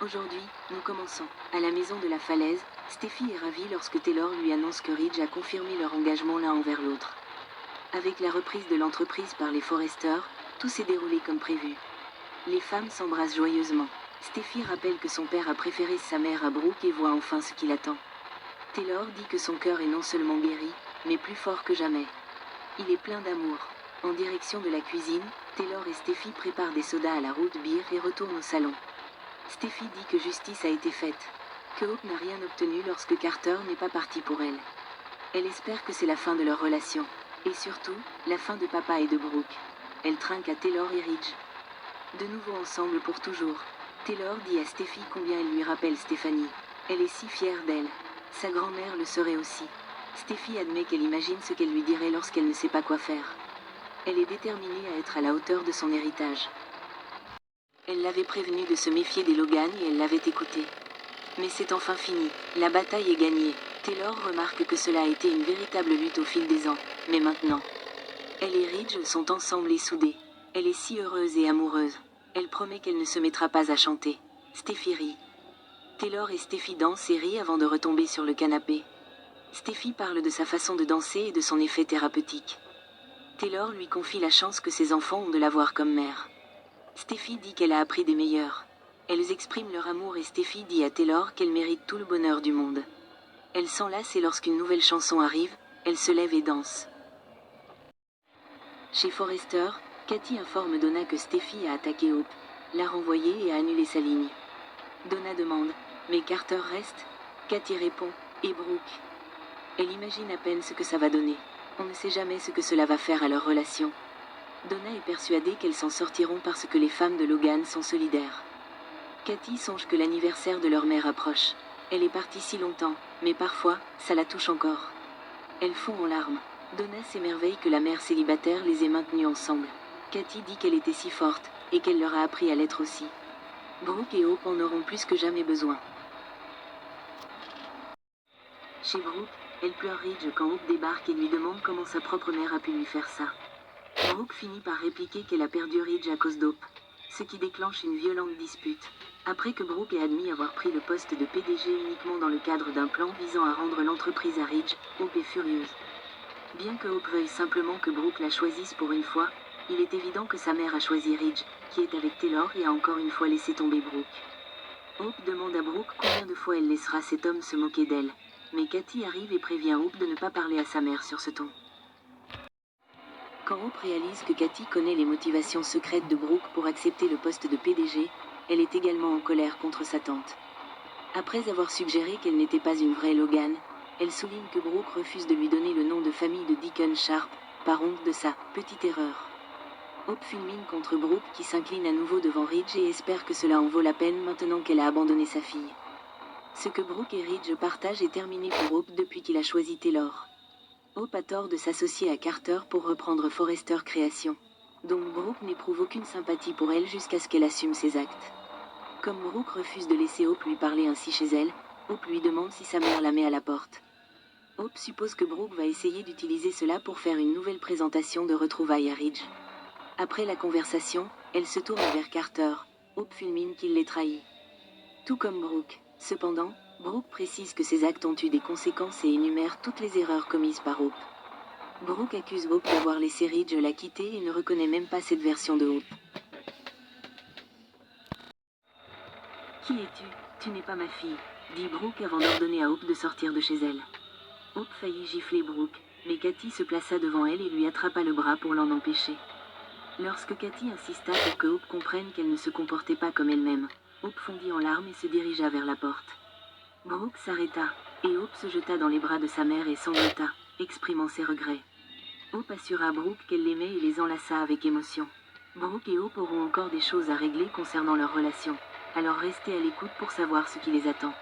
Aujourd'hui, nous commençons. À la maison de la falaise, Steffi est ravie lorsque Taylor lui annonce que Ridge a confirmé leur engagement l'un envers l'autre. Avec la reprise de l'entreprise par les Forrester, tout s'est déroulé comme prévu. Les femmes s'embrassent joyeusement. Steffi rappelle que son père a préféré sa mère à Brooke et voit enfin ce qu'il attend. Taylor dit que son cœur est non seulement guéri, mais plus fort que jamais. Il est plein d'amour. En direction de la cuisine, Taylor et Steffi préparent des sodas à la root beer et retournent au salon. Steffi dit que justice a été faite, que Hope n'a rien obtenu lorsque Carter n'est pas parti pour elle. Elle espère que c'est la fin de leur relation, et surtout, la fin de papa et de Brooke. Elle trinque à Taylor et Ridge. De nouveau ensemble pour toujours. Taylor dit à Steffi combien elle lui rappelle Stéphanie. Elle est si fière d'elle. Sa grand-mère le serait aussi. Steffi admet qu'elle imagine ce qu'elle lui dirait lorsqu'elle ne sait pas quoi faire. Elle est déterminée à être à la hauteur de son héritage. Elle l'avait prévenu de se méfier des Logan et elle l'avait écouté. Mais c'est enfin fini, la bataille est gagnée. Taylor remarque que cela a été une véritable lutte au fil des ans, mais maintenant. Elle et Ridge sont ensemble et soudés. Elle est si heureuse et amoureuse. Elle promet qu'elle ne se mettra pas à chanter. Steffi rit. Taylor et Steffi dansent et rient avant de retomber sur le canapé. Steffi parle de sa façon de danser et de son effet thérapeutique. Taylor lui confie la chance que ses enfants ont de la voir comme mère. Steffi dit qu'elle a appris des meilleurs. Elles expriment leur amour et Steffi dit à Taylor qu'elle mérite tout le bonheur du monde. Elle s'enlace et lorsqu'une nouvelle chanson arrive, elle se lève et danse. Chez Forrester, Cathy informe Donna que Steffi a attaqué Hope, l'a renvoyée et a annulé sa ligne. Donna demande « Mais Carter reste ?» Cathy répond « Et Brooke ?» Elle imagine à peine ce que ça va donner. On ne sait jamais ce que cela va faire à leur relation. Donna est persuadée qu'elles s'en sortiront parce que les femmes de Logan sont solidaires. Cathy songe que l'anniversaire de leur mère approche. Elle est partie si longtemps, mais parfois, ça la touche encore. Elle fond en larmes. Donna s'émerveille que la mère célibataire les ait maintenus ensemble. Cathy dit qu'elle était si forte, et qu'elle leur a appris à l'être aussi. Brooke et Hope en auront plus que jamais besoin. Chez Brooke, elle pleure Ridge quand Hope débarque et lui demande comment sa propre mère a pu lui faire ça. Brooke finit par répliquer qu'elle a perdu Ridge à cause d'Hope, ce qui déclenche une violente dispute. Après que Brooke ait admis avoir pris le poste de PDG uniquement dans le cadre d'un plan visant à rendre l'entreprise à Ridge, Hope est furieuse. Bien que Hope veuille simplement que Brooke la choisisse pour une fois, il est évident que sa mère a choisi Ridge, qui est avec Taylor et a encore une fois laissé tomber Brooke. Hope demande à Brooke combien de fois elle laissera cet homme se moquer d'elle, mais Cathy arrive et prévient Hope de ne pas parler à sa mère sur ce ton. Quand Hope réalise que Cathy connaît les motivations secrètes de Brooke pour accepter le poste de PDG, elle est également en colère contre sa tante. Après avoir suggéré qu'elle n'était pas une vraie Logan, elle souligne que Brooke refuse de lui donner le nom de famille de Deacon Sharp, par honte de sa « petite erreur ». Hope fulmine contre Brooke qui s'incline à nouveau devant Ridge et espère que cela en vaut la peine maintenant qu'elle a abandonné sa fille. Ce que Brooke et Ridge partagent est terminé pour Hope depuis qu'il a choisi Taylor. Hope a tort de s'associer à Carter pour reprendre Forrester Création. Donc Brooke n'éprouve aucune sympathie pour elle jusqu'à ce qu'elle assume ses actes. Comme Brooke refuse de laisser Hope lui parler ainsi chez elle, Hope lui demande si sa mère la met à la porte. Hope suppose que Brooke va essayer d'utiliser cela pour faire une nouvelle présentation de retrouvailles à Ridge. Après la conversation, elle se tourne vers Carter. Hope fulmine qu'il l'ait trahi. Tout comme Brooke. Cependant, Brooke précise que ses actes ont eu des conséquences et énumère toutes les erreurs commises par Hope. Brooke accuse Hope d'avoir laissé Ridge la quitter et ne reconnaît même pas cette version de Hope. Qui es-tu? Tu n'es pas ma fille, dit Brooke avant d'ordonner à Hope de sortir de chez elle. Hope faillit gifler Brooke, mais Cathy se plaça devant elle et lui attrapa le bras pour l'en empêcher. Lorsque Cathy insista pour que Hope comprenne qu'elle ne se comportait pas comme elle-même, Hope fondit en larmes et se dirigea vers la porte. Brooke s'arrêta, et Hope se jeta dans les bras de sa mère et sanglota, exprimant ses regrets. Hope assura Brooke qu'elle l'aimait et les enlaça avec émotion. Brooke et Hope auront encore des choses à régler concernant leur relation, alors restez à l'écoute pour savoir ce qui les attend.